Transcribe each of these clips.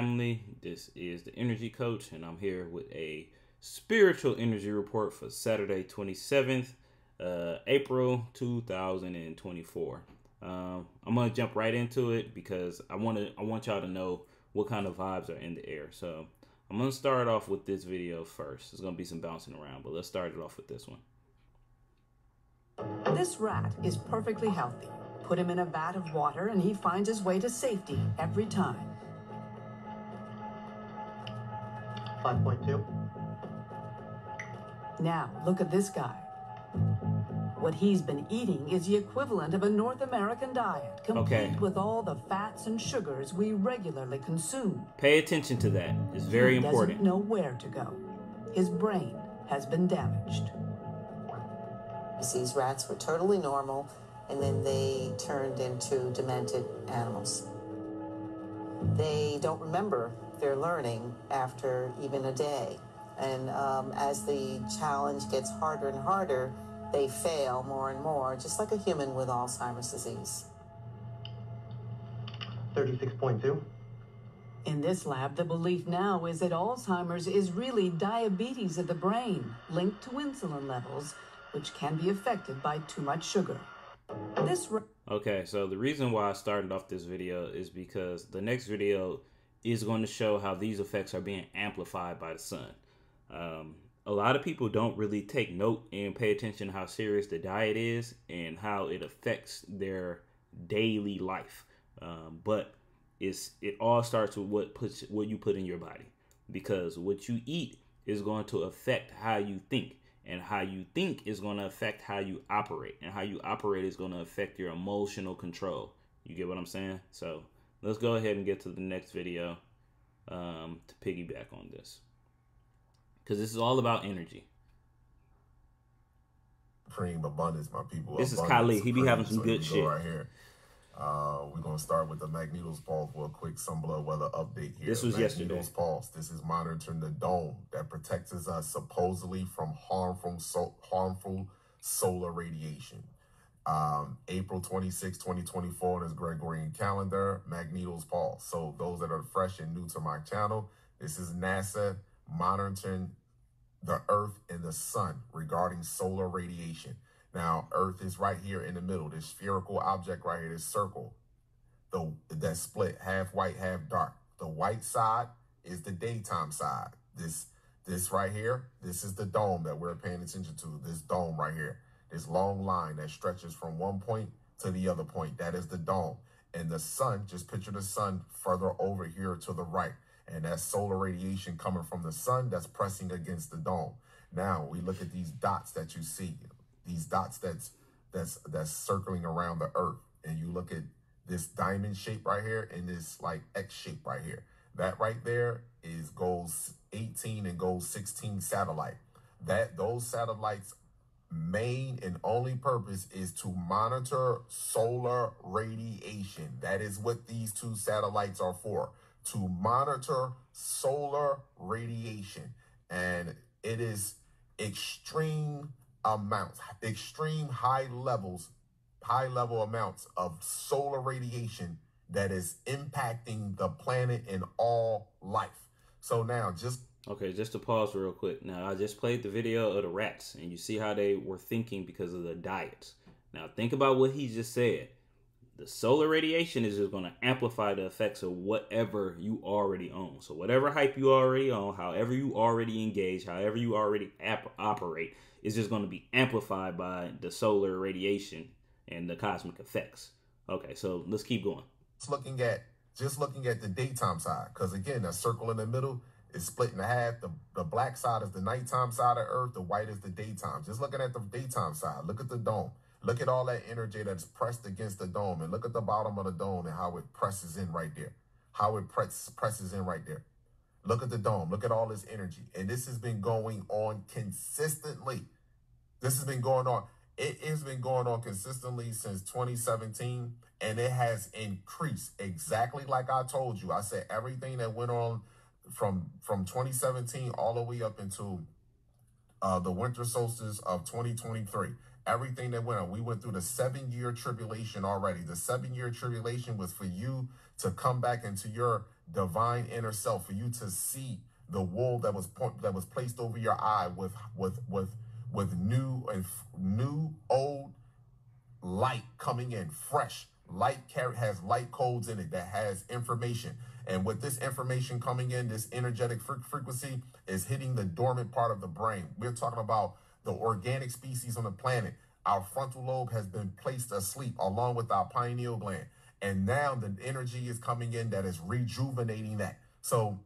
family. This is the Energy Coach, and I'm here with a spiritual energy report for Saturday, 27th, April 2024. I'm gonna jump right into it because I want y'all to know what kind of vibes are in the air. So I'm gonna start off with this video first. There's gonna be some bouncing around, but let's start it off with this one. This rat is perfectly healthy. Put him in a vat of water and he finds his way to safety every time. 5.2. Now, look at this guy. What he's been eating is the equivalent of a North American diet, complete with all the fats and sugars we regularly consume. Pay attention to that. It's very important. He doesn't know where to go. His brain has been damaged. These rats were totally normal, and then they turned into demented animals. They don't remember their learning after even a day. And as the challenge gets harder and harder, they fail more and more, just like a human with Alzheimer's disease. 36.2. In this lab, the belief now is that Alzheimer's is really diabetes of the brain, linked to insulin levels, which can be affected by too much sugar. Okay, so the reason why I started off this video is because the next video is going to show how these effects are being amplified by the sun. A lot of people don't really take note and pay attention to how serious the diet is and how it affects their daily life. But it all starts with what you put in your body, because what you eat is going to affect how you think. And how you think is going to affect how you operate. And how you operate is going to affect your emotional control. You get what I'm saying? So let's go ahead and get to the next video to piggyback on this. Because this is all about energy. Supreme abundance, my people. This abundance, is Khalid. He be having some so good shit. Right here. We're going to start with the Magneto's Pulse for a quick sun blood weather update here. This was yesterday. Magneto's Pulse. This is monitoring the dome that protects us supposedly from harmful solar radiation. April 26, 2024 on this Gregorian calendar, Magneto's Pulse. So those that are fresh and new to my channel, this is NASA monitoring the Earth and the sun regarding solar radiation. Now, Earth is right here in the middle, this spherical object right here, this circle, that's split, half white, half dark. The white side is the daytime side. This right here, this is the dome that we're paying attention to, this dome right here, this long line that stretches from one point to the other point. That is the dome. And the sun, just picture the sun further over here to the right. And that's solar radiation coming from the sun that's pressing against the dome. Now, we look at these dots that you see. These dots that's circling around the Earth, and you look at this diamond shape right here and this like X shape right here. That right there is goes 18 and goes 16 satellite. Those satellites' main and only purpose is to monitor solar radiation. That is what these two satellites are for, to monitor solar radiation. And it is extreme high level amounts of solar radiation that is impacting the planet and all life. So now just to pause real quick. Now I just played the video of the rats and you see how they were thinking because of the diets. Now think about what he just said. The solar radiation is just going to amplify the effects of whatever you already own. So whatever hype you already own, however you already engage, however you already operate, is just going to be amplified by the solar radiation and the cosmic effects. Okay, so let's keep going. Just looking at the daytime side, because again, that circle in the middle is split in half. The black side is the nighttime side of Earth. The white is the daytime. Just looking at the daytime side, look at the dome. Look at all that energy that's pressed against the dome, and look at the bottom of the dome and how it presses in right there. How it presses in right there. Look at the dome. Look at all this energy. And this has been going on consistently. This has been going on. It has been going on consistently since 2017, and it has increased exactly like I told you. I said everything that went on from 2017 all the way up into the winter solstice of 2023. Everything that went on. We went through the 7-year tribulation already. The 7-year tribulation was for you to come back into your divine inner self, for you to see the wool that was placed over your eye with new old light coming in, fresh light has light codes in it that has information. And with this information coming in, this energetic frequency is hitting the dormant part of the brain. We're talking about the organic species on the planet. Our frontal lobe has been placed asleep along with our pineal gland. And now the energy is coming in that is rejuvenating that. So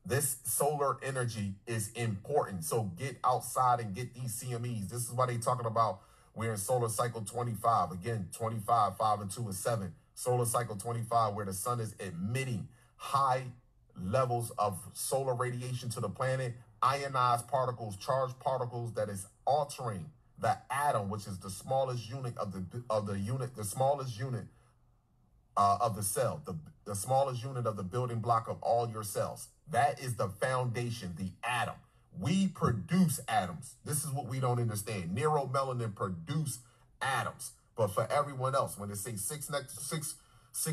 this solar energy is important. So get outside and get these CMEs. This is why they're talking about we're in solar cycle 25. Again, 25, 5 and 2 is 7. Solar cycle 25, where the sun is emitting high levels of solar radiation to the planet, ionized particles, charged particles that is altering the atom, which is the smallest unit of the unit, the smallest unit of the cell, the smallest unit of the building block of all your cells. That is the foundation, the atom. We produce atoms. This is what we don't understand. Neuromelanin produce atoms. But for everyone else, when they say six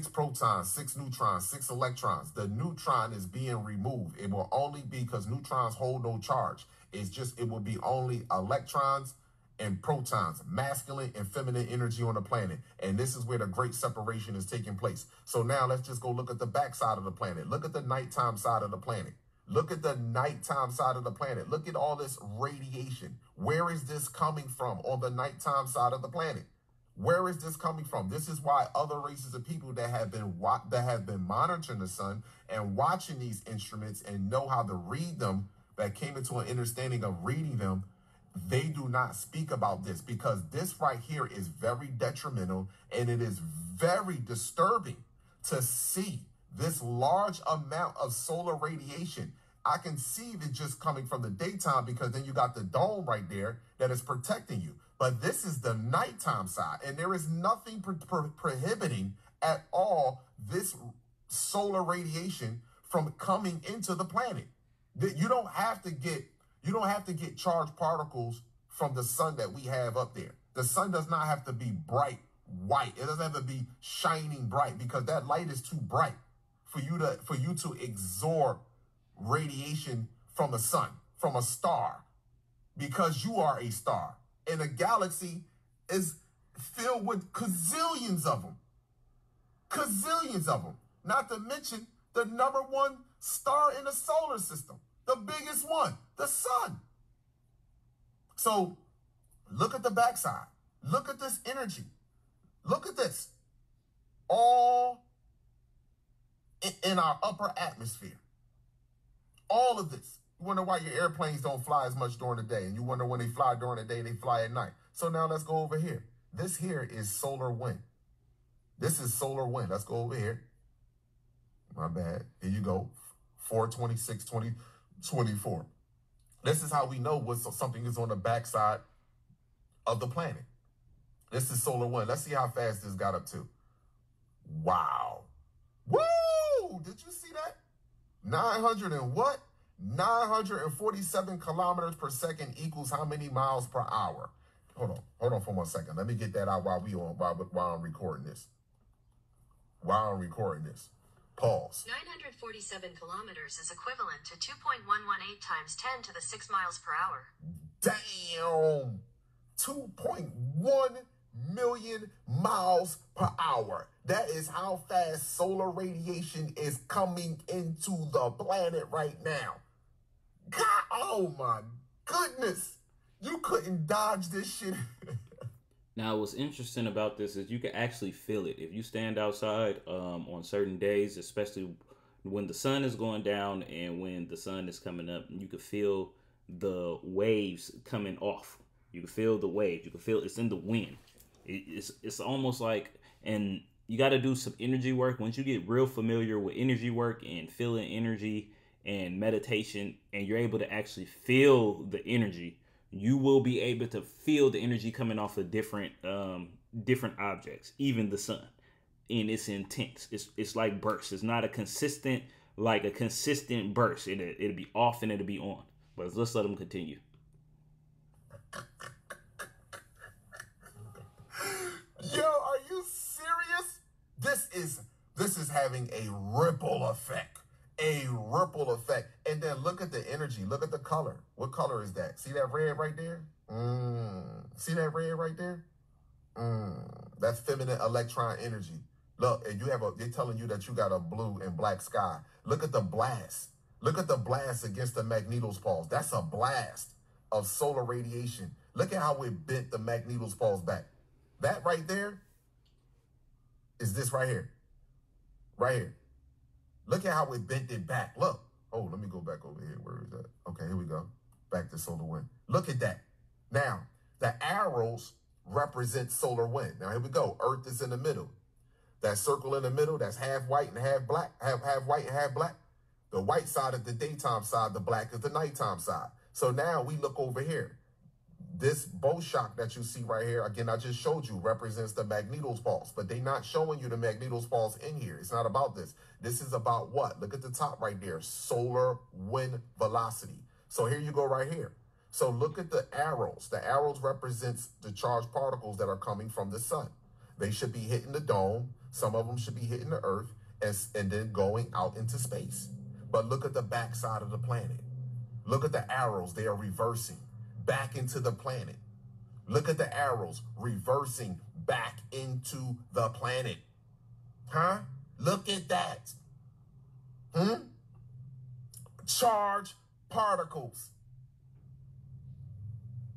protons, 6 neutrons, 6 electrons, the neutron is being removed. It will only be because neutrons hold no charge. It will be only electrons and protons, masculine and feminine energy on the planet. And this is where the great separation is taking place. So now let's just go look at the backside of the planet. Look at the nighttime side of the planet. Look at the nighttime side of the planet. Look at all this radiation. Where is this coming from on the nighttime side of the planet? Where is this coming from? This is why other races of people that have been monitoring the sun and watching these instruments and know how to read them, that came into an understanding of reading them, they do not speak about this, because this right here is very detrimental, and it is very disturbing to see this large amount of solar radiation. I can see it just coming from the daytime, because then you got the dome right there that is protecting you. But this is the nighttime side, and there is nothing prohibiting at all this solar radiation from coming into the planet. You don't have to get charged particles from the sun that we have up there. The sun does not have to be bright white. It doesn't have to be shining bright, because that light is too bright for you to absorb radiation from the sun, from a star, because you are a star. And a galaxy is filled with gazillions of them. Gazillions of them. Not to mention the #1 star in the solar system. The biggest one, the sun. So look at the backside. Look at this energy. Look at this. All in our upper atmosphere. All of this. You wonder why your airplanes don't fly as much during the day, and you wonder when they fly during the day, they fly at night. So now let's go over here. This here is solar wind. This is solar wind. Let's go over here. My bad. Here you go. 4/26/2024. This is how we know what something is on the backside of the planet. This is solar wind. Let's see how fast this got up to. Wow. Woo! Did you see that? 900 and what? 947 kilometers per second equals how many miles per hour? Hold on for 1 second. Let me get that out while I'm recording this. Pause. 947 kilometers is equivalent to 2.118 times 10 to the 6 miles per hour. Damn! 2.1 million miles per hour. That is how fast solar radiation is coming into the planet right now. God, oh my goodness. You couldn't dodge this shit. Now, what's interesting about this is you can actually feel it. If you stand outside on certain days, especially when the sun is going down and when the sun is coming up, you can feel the waves coming off. You can feel the wave. You can feel it's in the wind. It's almost like, and you got to do some energy work. Once you get real familiar with energy work and feeling energy and meditation, and you're able to actually feel the energy, you will be able to feel the energy coming off of different objects, even the sun. And it's intense. It's like bursts. It's not a consistent burst. It'll be off and it'll be on. But let's let them continue. Yo, are you serious? This is This is having a ripple effect. A ripple effect. And then look at the energy. Look at the color. What color is that? See that red right there? See that red right there? That's feminine electron energy. Look, and they're telling you that you got a blue and black sky. Look at the blast. Look at the blast against the magnetospause. That's a blast of solar radiation. Look at how it bent the magnetospause back. That right there is this right here. Right here. Look at how it bent it back. Look. Oh, let me go back over here. Where is that? Okay, here we go. Back to solar wind. Look at that. Now, the arrows represent solar wind. Now, here we go. Earth is in the middle. That circle in the middle, that's half white and half black, half white and half black. The white side is the daytime side, the black is the nighttime side. So now we look over here. This bow shock that you see right here, again, I just showed you, represents the magnetospause, but they're not showing you the magnetospause in here. It's not about this. This is about what? Look at the top right there, solar wind velocity. So here you go right here. So look at the arrows. The arrows represents the charged particles that are coming from the sun. They should be hitting the dome. Some of them should be hitting the earth and then going out into space. But look at the back side of the planet. Look at the arrows. They are reversing back into the planet. Look at the arrows reversing back into the planet. Huh? Look at that. Charged particles.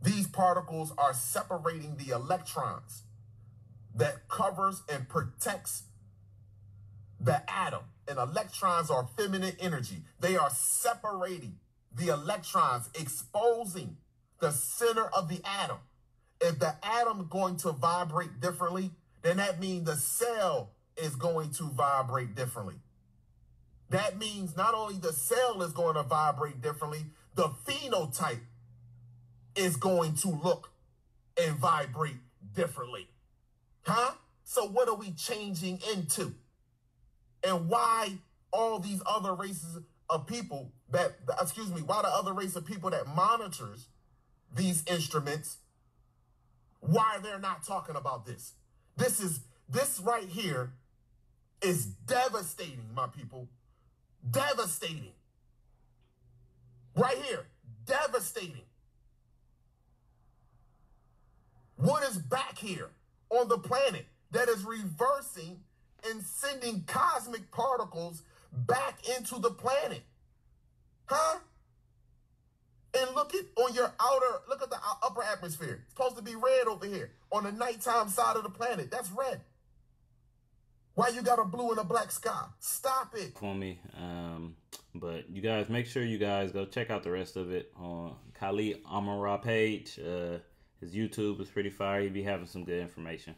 These particles are separating the electrons that covers and protects the atom. And electrons are feminine energy. They are separating the electrons, exposing the center of the atom. If the atom is going to vibrate differently, then that means the cell is going to vibrate differently. That means not only the cell is going to vibrate differently, the phenotype is going to look and vibrate differently. Huh? So what are we changing into? And why all these other races of people why the other race of people that monitors these instruments, why they're not talking about this? This right here is devastating, my people. Devastating. Right here, devastating. What is back here on the planet that is reversing and sending cosmic particles back into the planet? Huh? And look at the upper atmosphere. It's supposed to be red over here. On the nighttime side of the planet, that's red. Why you got a blue and a black sky? Stop it. For me. But you guys, make sure you guys go check out the rest of it on Khalid Amara page. His YouTube is pretty fire. He be having some good information.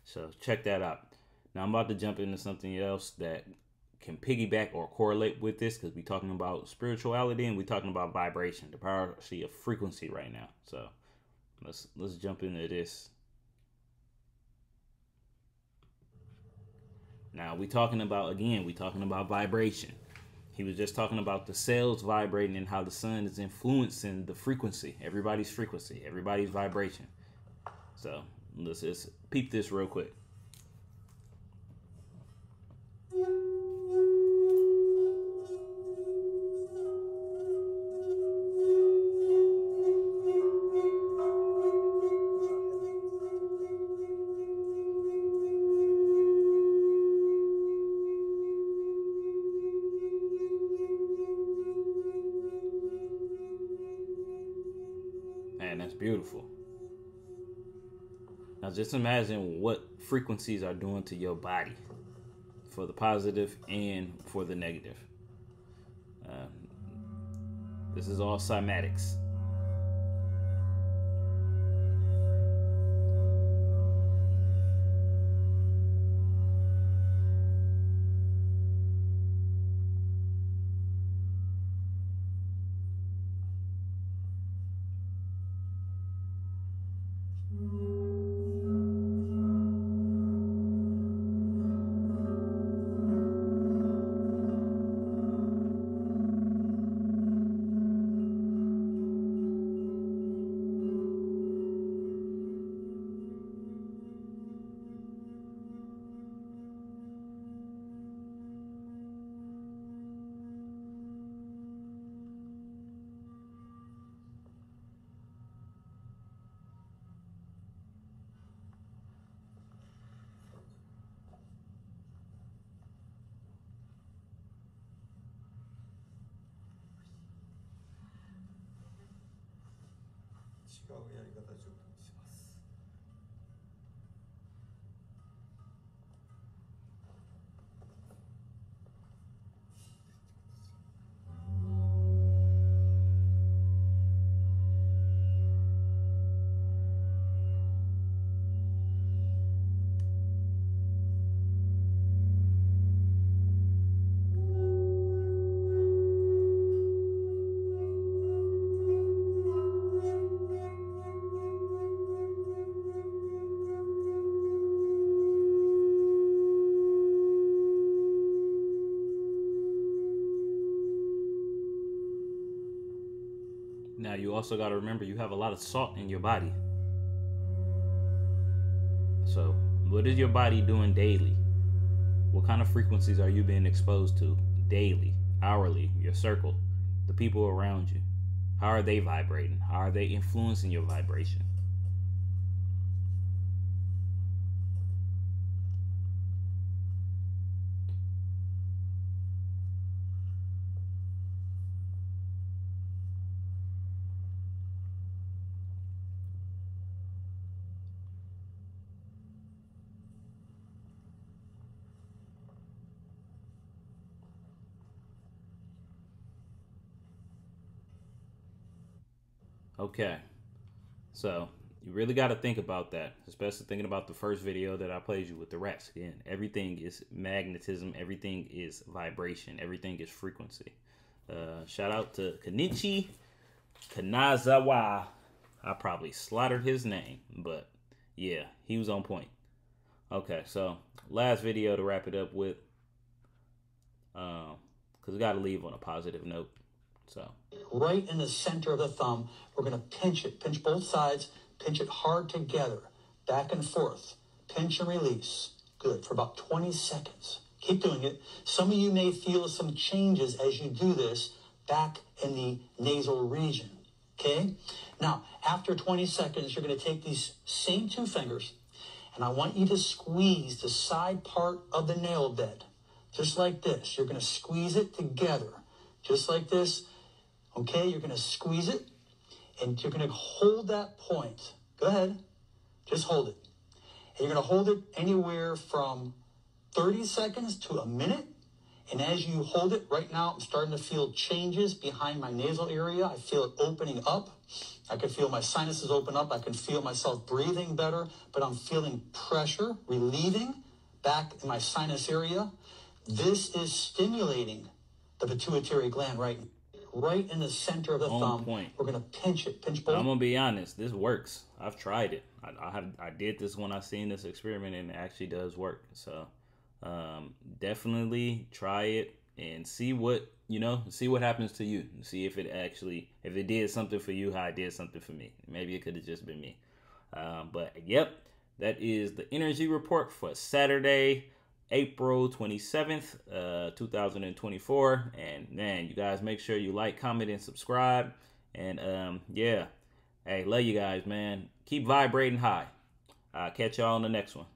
So check that out. Now I'm about to jump into something else that can piggyback or correlate with this, because we're talking about spirituality and we're talking about vibration, the power of frequency right now. So let's jump into this. Now we're talking about vibration. He was just talking about the cells vibrating and how the sun is influencing the frequency, everybody's frequency, everybody's vibration. So let's just peep this real quick. That's beautiful. Now just imagine what frequencies are doing to your body, for the positive and for the negative. This is all cymatics. Now, you also got to remember you have a lot of salt in your body. So, what is your body doing daily? What kind of frequencies are you being exposed to daily, hourly, your circle, the people around you? How are they vibrating? How are they influencing your vibration? Okay, so you really got to think about that, especially thinking about the first video that I played you with the rats. Again, everything is magnetism, everything is vibration, everything is frequency. Shout out to Kenichi Kanazawa. I probably slaughtered his name, but yeah, he was on point. Okay, so last video to wrap it up with, because we got to leave on a positive note. So right in the center of the thumb, we're going to pinch it. Pinch both sides. Pinch it hard together. Back and forth. Pinch and release. Good. For about 20 seconds. Keep doing it. Some of you may feel some changes as you do this back in the nasal region. Okay? Now, after 20 seconds, you're going to take these same two fingers, and I want you to squeeze the side part of the nail bed. Just like this. You're going to squeeze it together. Just like this. Okay, you're going to squeeze it, and you're going to hold that point. Go ahead. Just hold it. And you're going to hold it anywhere from 30 seconds to a minute. And as you hold it, right now, I'm starting to feel changes behind my nasal area. I feel it opening up. I can feel my sinuses open up. I can feel myself breathing better, but I'm feeling pressure relieving back in my sinus area. This is stimulating the pituitary gland right in the center of the thumb. Point. We're going to pinch it. Pinch both. I'm going to be honest. This works. I've tried it. I did this when I seen this experiment, and it actually does work. So definitely try it and see what happens to you. See if it did something for you, how it did something for me. Maybe it could have just been me. But yep, that is the energy report for Saturday, April 27th, 2024. And man, you guys make sure you like, comment, and subscribe. And yeah, hey, love you guys, man. Keep vibrating high. Catch y'all on the next one.